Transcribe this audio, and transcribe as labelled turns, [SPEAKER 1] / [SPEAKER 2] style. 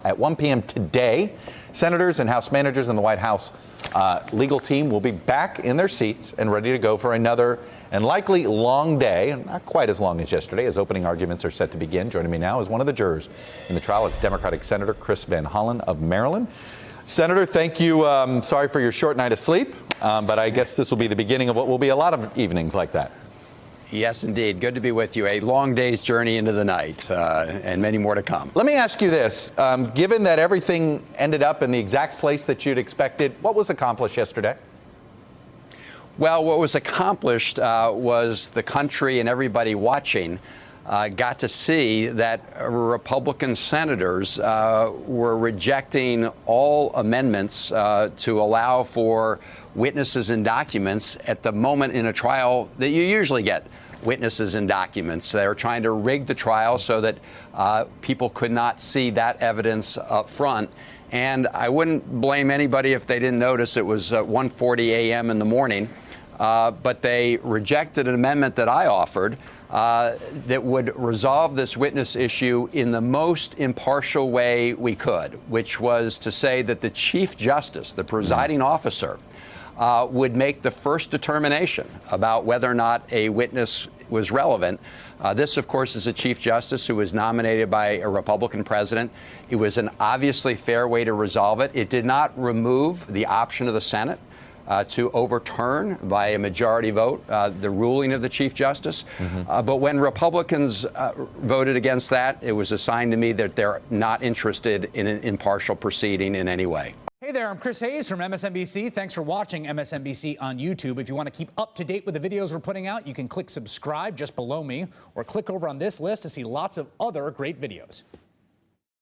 [SPEAKER 1] At 1 p.m. today, senators and House managers and the White House legal team will be back in their seats and ready to go for another and likely long day, not quite as long as yesterday, as opening arguments are set to begin. Joining me now is one of the jurors in the trial. It's Democratic Senator Chris Van Hollen of Maryland. Senator, thank you. Sorry for your short night of sleep, but I guess this will be the beginning of what will be a lot of evenings like that.
[SPEAKER 2] Yes, indeed. Good to be with you. A long day's journey into the night, and many more to come.
[SPEAKER 1] Let me ask you this. Given that everything ended up in the exact place that you'd expected, what was accomplished yesterday?
[SPEAKER 2] Well, what was accomplished was the country and everybody watching got to see that Republican senators were rejecting all amendments to allow for witnesses and documents at the moment in a trial that you usually get witnesses and documents. They were trying to rig the trial so that people could not see that evidence up front. And I wouldn't blame anybody if they didn't notice it was 1:40 a.m. in the morning. But they rejected an amendment that I offered that would resolve this witness issue in the most impartial way we could, which was to say that the Chief Justice, the presiding officer, would make the first determination about whether or not a witness was relevant. This, of course, is a Chief Justice who was nominated by a Republican president. It was an obviously fair way to resolve it. It did not remove the option of the Senate to overturn by a majority vote the ruling of the Chief Justice. But when Republicans voted against that, it was a sign to me that they're not interested in an impartial proceeding in any way.
[SPEAKER 3] Hey there, I'm Chris Hayes from MSNBC. Thanks for watching MSNBC on YouTube. If you want to keep up to date with the videos we're putting out, you can click subscribe just below me or click over on this list to see lots of other great videos.